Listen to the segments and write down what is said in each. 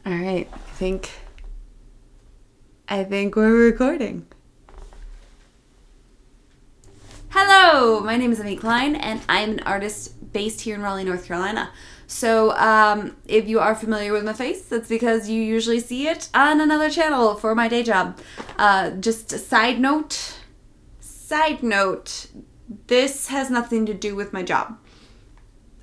All right, I think we're recording. Hello, my name is Amy Klein, and I'm an artist based here in Raleigh, North Carolina. So, if you are familiar with my face, that's because you usually see it on another channel for my day job. Just a side note, this has nothing to do with my job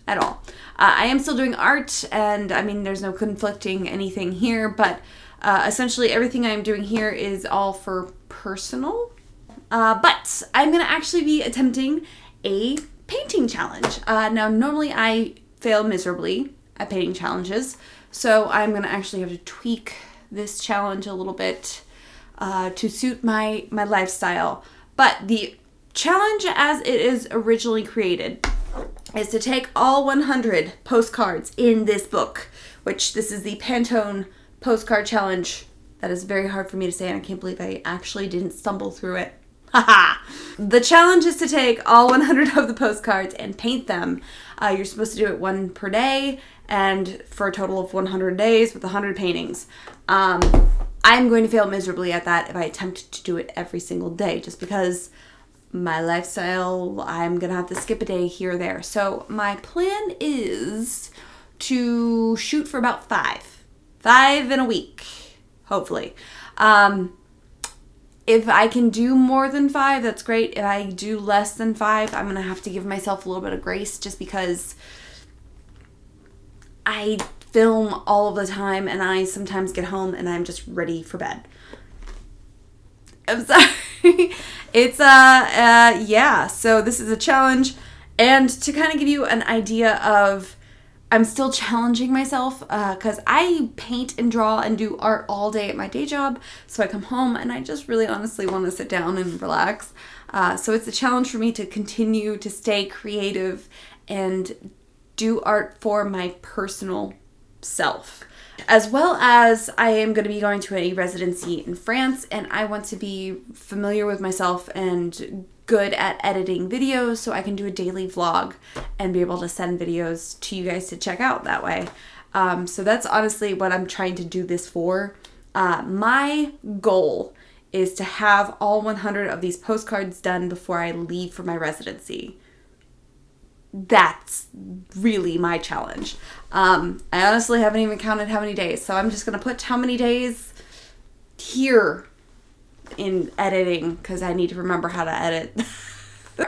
at all. I am still doing art, and I mean, there's no conflicting anything here, but essentially everything I'm doing here is all for personal. But I'm going to actually be attempting a painting challenge. Now, normally I fail miserably at painting challenges, so I'm going to actually have to tweak this challenge a little bit to suit my lifestyle. But the challenge as it is originally created is to take all 100 postcards in this book, which this is the Pantone Postcard Challenge. That is very hard for me to say, and I can't believe I actually didn't stumble through it. Haha! The challenge is to take all 100 of the postcards and paint them. You're supposed to do it one per day, and for a total of 100 days with 100 paintings. I'm going to fail miserably at that if I attempt to do it every single day, just because my lifestyle, I'm going to have to skip a day here or there. So my plan is to shoot for about 5 in a week, hopefully. If I can do more than 5, that's great. If I do less than 5, I'm going to have to give myself a little bit of grace just because I film all of the time and I sometimes get home and I'm just ready for bed. I'm sorry. So this is a challenge, and to kind of give you an idea of, I'm still challenging myself because I paint and draw and do art all day at my day job. So I come home and I just really honestly want to sit down and relax. So it's a challenge for me to continue to stay creative and do art for my personal self. As well as I am going to be going to a residency in France, and I want to be familiar with myself and good at editing videos so I can do a daily vlog and be able to send videos to you guys to check out that way. So that's honestly what I'm trying to do this for. My goal is to have all 100 of these postcards done before I leave for my residency. That's really my challenge. I honestly haven't even counted how many days, so I'm just going to put how many days here in editing because I need to remember how to edit.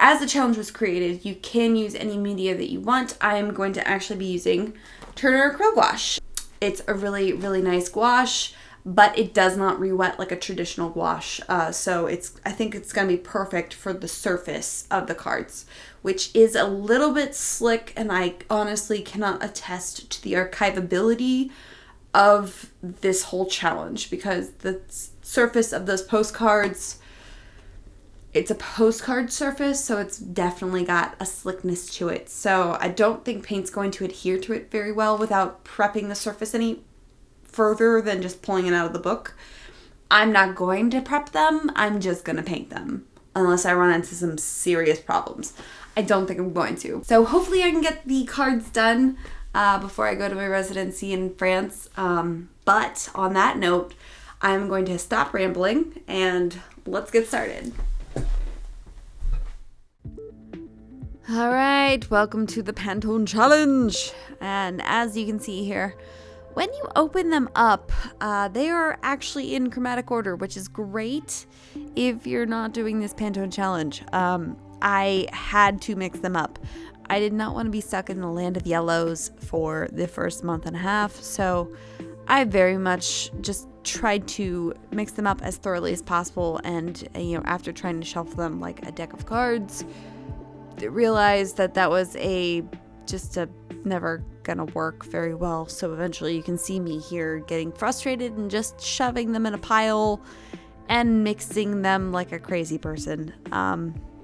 As the challenge was created, you can use any media that you want. I am going to actually be using Turner Acrylic Gouache. It's a really, really nice gouache, but it does not re-wet like a traditional gouache. So I think it's going to be perfect for the surface of the cards, which is a little bit slick, and I honestly cannot attest to the archivability of this whole challenge because the surface of those postcards, it's a postcard surface, so it's definitely got a slickness to it. So I don't think paint's going to adhere to it very well without prepping the surface any further than just pulling it out of the book. I'm not going to prep them. I'm just going to paint them unless I run into some serious problems. I don't think I'm going to. So hopefully I can get the cards done before I go to my residency in France. But on that note, I'm going to stop rambling and let's get started. All right, welcome to the Pantone Challenge. And as you can see here, when you open them up, they are actually in chromatic order, which is great if you're not doing this Pantone Challenge. I had to mix them up. I did not want to be stuck in the land of yellows for the first month and a half, so I very much just tried to mix them up as thoroughly as possible, and after trying to shuffle them like a deck of cards, realized that was never gonna work very well. So eventually you can see me here getting frustrated and just shoving them in a pile and mixing them like a crazy person.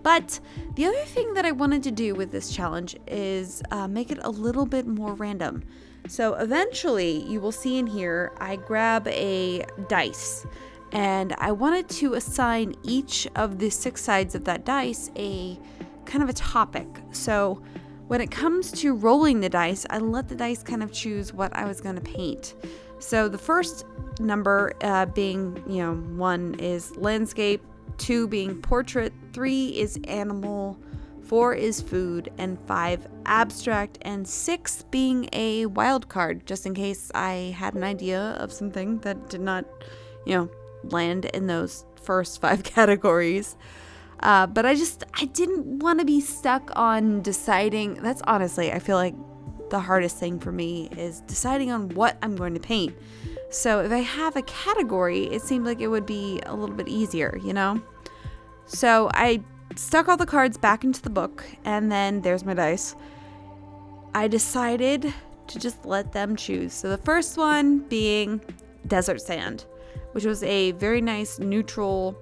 But the other thing that I wanted to do with this challenge is make it a little bit more random. So eventually you will see in here, I grab a dice and I wanted to assign each of the 6 sides of that dice a kind of a topic. So When it comes to rolling the dice, I let the dice kind of choose what I was going to paint. So the first number being, 1 is landscape, 2 being portrait, 3 is animal, 4 is food, and 5 abstract, and 6 being a wild card, just in case I had an idea of something that did not, land in those first 5 categories. But I didn't want to be stuck on deciding. That's honestly, I feel like the hardest thing for me is deciding on what I'm going to paint. So if I have a category, it seemed like it would be a little bit easier, So I stuck all the cards back into the book, and then there's my dice. I decided to just let them choose. So the first one being desert sand, which was a very nice neutral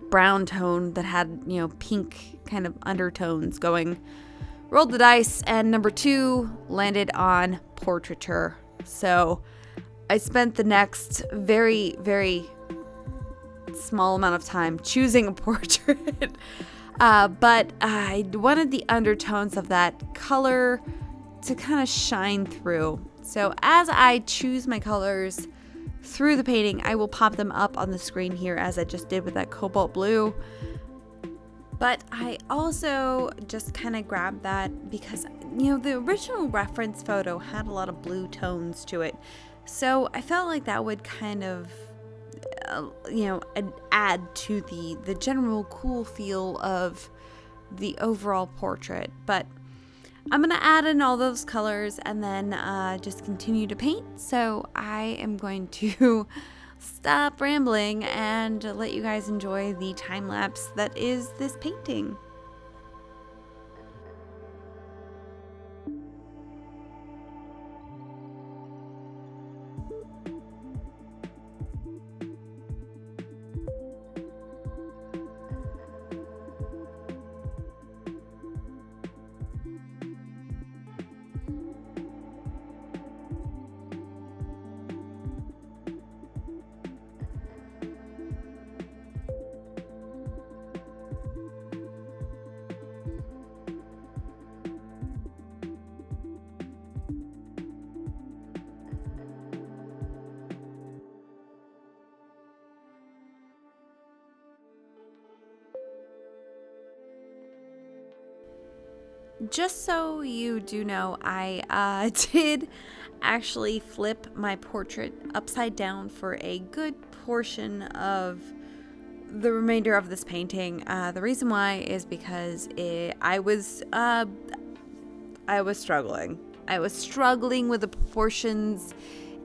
brown tone that had, pink kind of undertones going. Rolled the dice, and number 2 landed on portraiture. So I spent the next very, very small amount of time choosing a portrait. But I wanted the undertones of that color to kind of shine through. So as I choose my colors through the painting, I will pop them up on the screen here as I just did with that cobalt blue. But I also just kind of grabbed that because, the original reference photo had a lot of blue tones to it. So I felt like that would kind of, add to the general cool feel of the overall portrait. But I'm going to add in all those colors and then just continue to paint. So I am going to stop rambling and let you guys enjoy the time lapse that is this painting. Just so you do know, I did actually flip my portrait upside down for a good portion of the remainder of this painting. The reason why is because I was struggling. I was struggling with the proportions.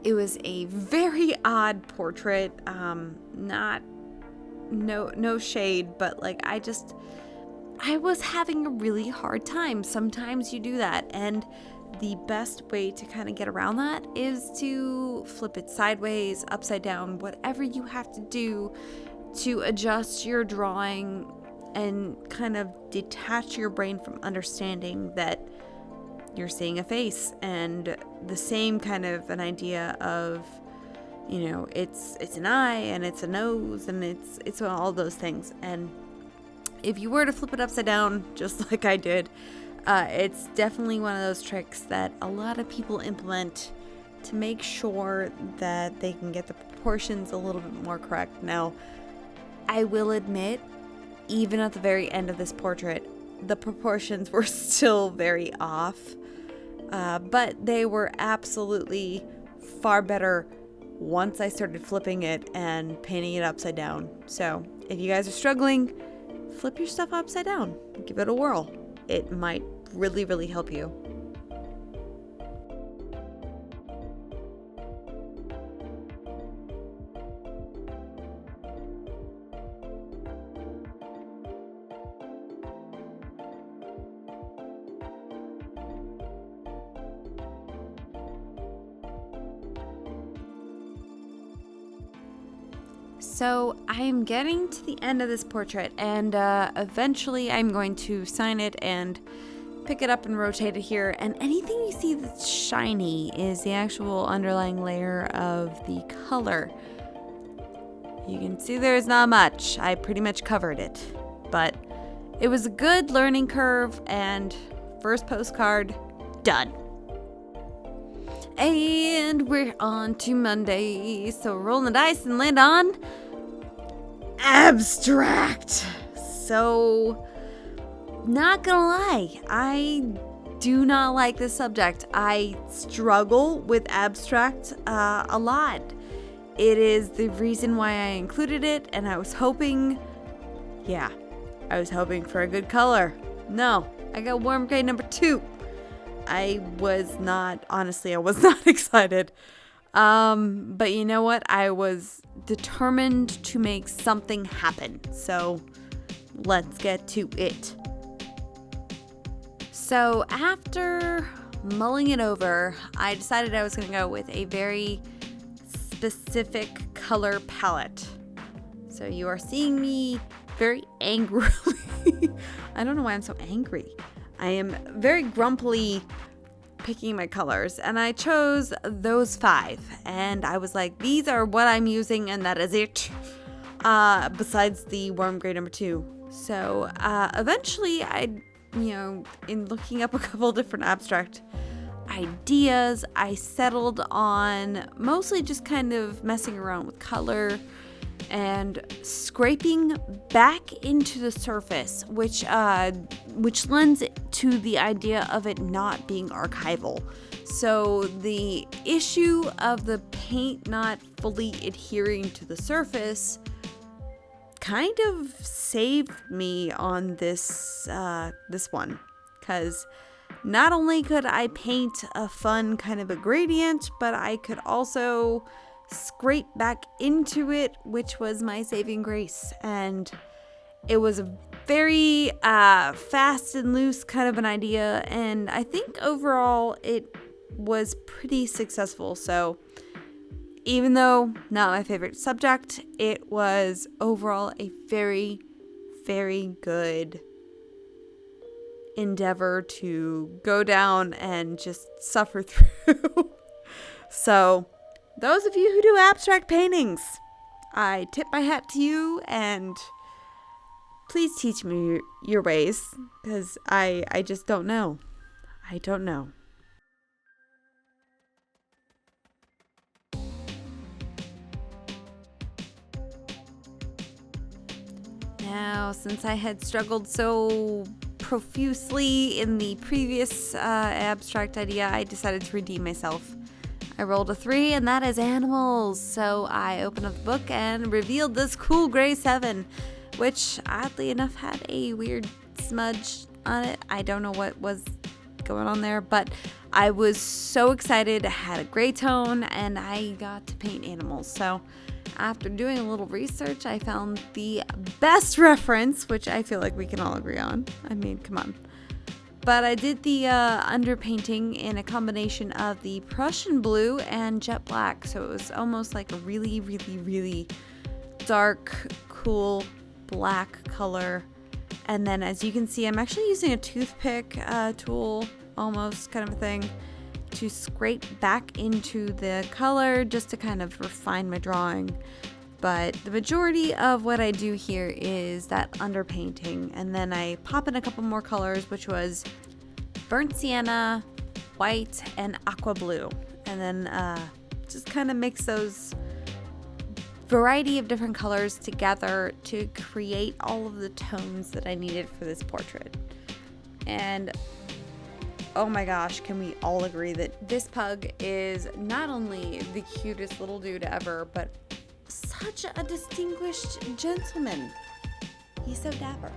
It was a very odd portrait. No shade, but I was having a really hard time. Sometimes you do that, and the best way to kind of get around that is to flip it sideways, upside down, whatever you have to do to adjust your drawing and kind of detach your brain from understanding that you're seeing a face, and the same kind of an idea of, it's an eye and it's a nose and it's all those things. And if you were to flip it upside down, just like I did, it's definitely one of those tricks that a lot of people implement to make sure that they can get the proportions a little bit more correct. Now, I will admit, even at the very end of this portrait, the proportions were still very off, but they were absolutely far better once I started flipping it and painting it upside down. So if you guys are struggling, flip your stuff upside down. Give it a whirl. It might really, really help you. So I'm getting to the end of this portrait, and eventually I'm going to sign it and pick it up and rotate it here. And anything you see that's shiny is the actual underlying layer of the color. You can see there's not much. I pretty much covered it, but it was a good learning curve, and First postcard, done. And we're on to Monday. So rolling the dice and land on abstract. So, not gonna lie, I do not like this subject. I struggle with abstract a lot. It is the reason why I included it, and I was hoping for a good color. No, I got warm gray number 2. I was not excited. But you know what? I was determined to make something happen. So let's get to it. So after mulling it over, I decided I was going to go with a very specific color palette. So you are seeing me very angrily. I don't know why I'm so angry. I am very grumpily picking my colors, and I chose those 5. And I was like, these are what I'm using, and that is it. Besides the warm gray number 2. So eventually in looking up a couple different abstract ideas, I settled on mostly just kind of messing around with color and scraping back into the surface, which lends to the idea of it not being archival. So the issue of the paint not fully adhering to the surface kind of saved me on this one, because not only could I paint a fun kind of a gradient, but I could also scrape back into it, which was my saving grace. And it was a very fast and loose kind of an idea, and I think overall it was pretty successful. So even though not my favorite subject, it was overall a very, very good endeavor to go down and just suffer through. So those of you who do abstract paintings, I tip my hat to you, and please teach me your ways, because I just don't know. I don't know. Now, since I had struggled so profusely in the previous abstract idea, I decided to redeem myself. I rolled a 3, and that is animals. So I opened up the book and revealed this cool gray 7, which oddly enough had a weird smudge on it. I don't know what was going on there, but I was so excited. I had a gray tone, and I got to paint animals. So after doing a little research, I found the best reference, which I feel like we can all agree on. I mean, come on. But I did the underpainting in a combination of the Prussian blue and jet black. So it was almost like a really, really, really dark, cool black color. And then as you can see, I'm actually using a toothpick tool, almost kind of a thing, to scrape back into the color just to kind of refine my drawing. But the majority of what I do here is that underpainting, and then I pop in a couple more colors, which was burnt sienna, white, and aqua blue, and then just kind of mix those variety of different colors together to create all of the tones that I needed for this portrait. And oh my gosh, can we all agree that this pug is not only the cutest little dude ever, but such a distinguished gentleman. He's so dapper.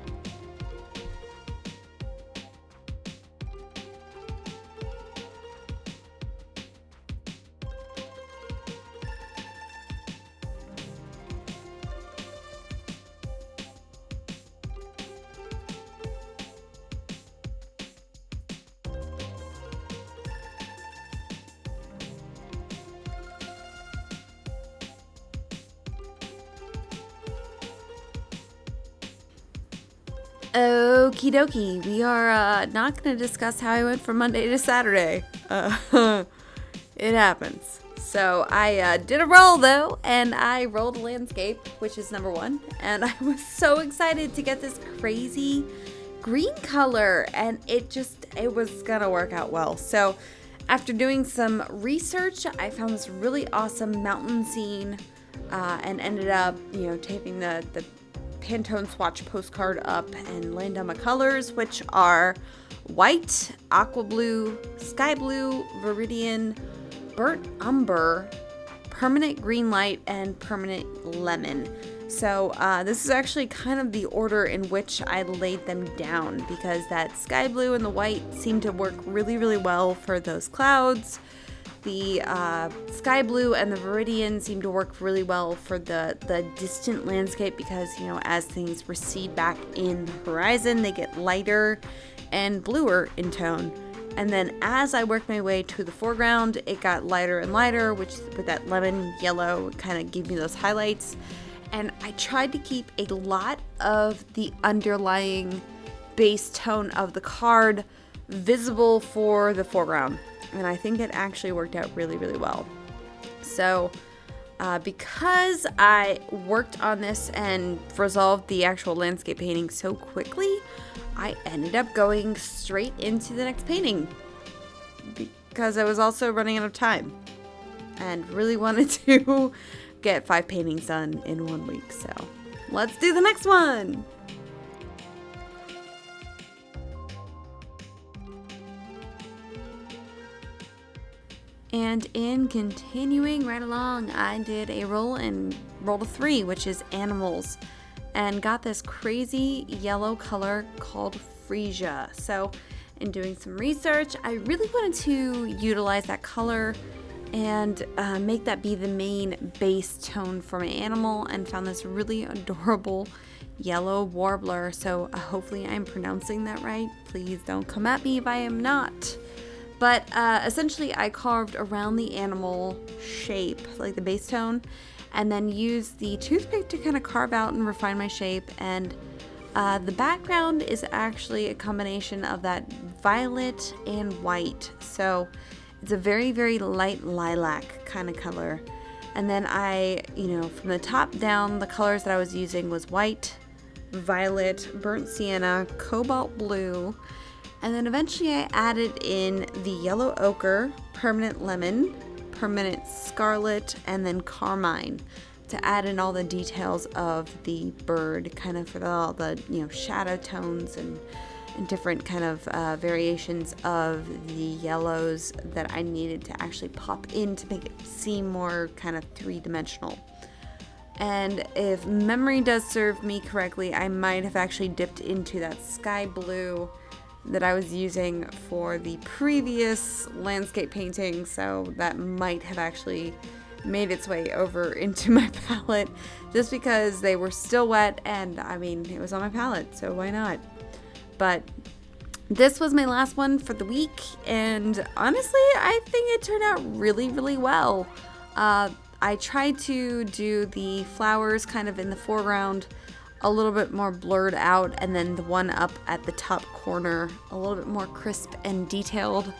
Okie dokie, we are not going to discuss how I went from Monday to Saturday. It happens. So I did a roll though, and I rolled a landscape, which is number 1. And I was so excited to get this crazy green color, and it was gonna work out well. So after doing some research, I found this really awesome mountain scene and ended up, taping the Pantone swatch postcard up and laying down my colors, which are white, aqua blue, sky blue, viridian, burnt umber, permanent green light, and permanent lemon. So this is actually kind of the order in which I laid them down, because that sky blue and the white seemed to work really, really well for those clouds. The sky blue and the viridian seem to work really well for the distant landscape, because, as things recede back in the horizon, they get lighter and bluer in tone. And then as I worked my way to the foreground, it got lighter and lighter, which with that lemon yellow kind of gave me those highlights. And I tried to keep a lot of the underlying base tone of the card visible for the foreground. And I think it actually worked out really, really well. So because I worked on this and resolved the actual landscape painting so quickly, I ended up going straight into the next painting, because I was also running out of time and really wanted to get 5 paintings done in 1 week. So let's do the next one. And in continuing right along, I did a roll and rolled a 3, which is animals, and got this crazy yellow color called freesia. So in doing some research, I really wanted to utilize that color and make that be the main base tone for my animal, and found this really adorable yellow warbler. So hopefully I'm pronouncing that right. Please don't come at me if I am not. But essentially I carved around the animal shape, like the base tone, and then used the toothpick to kind of carve out and refine my shape. And the background is actually a combination of that violet and white. So it's a very, very light lilac kind of color. And then I, from the top down, the colors that I was using was white, violet, burnt sienna, cobalt blue, and then eventually I added in the yellow ochre, permanent lemon, permanent scarlet, and then carmine to add in all the details of the bird, kind of for all the shadow tones and different kind of variations of the yellows that I needed to actually pop in to make it seem more kind of 3-dimensional. And if memory does serve me correctly, I might have actually dipped into that sky blue that I was using for the previous landscape painting, so that might have actually made its way over into my palette, just because they were still wet, and it was on my palette, so why not? But this was my last one for the week, and honestly, I think it turned out really, really well. I tried to do the flowers kind of in the foreground a little bit more blurred out, and then the one up at the top corner a little bit more crisp and detailed.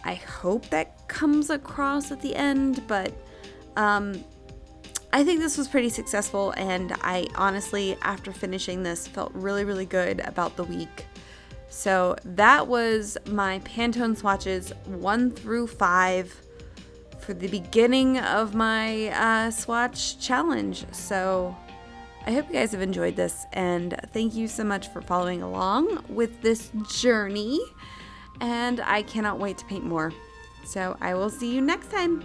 I hope that comes across at the end, but I think this was pretty successful, and I honestly, after finishing this, felt really, really good about the week. So that was my Pantone swatches 1 through 5 for the beginning of my swatch challenge. So I hope you guys have enjoyed this, and thank you so much for following along with this journey, and I cannot wait to paint more. So I will see you next time.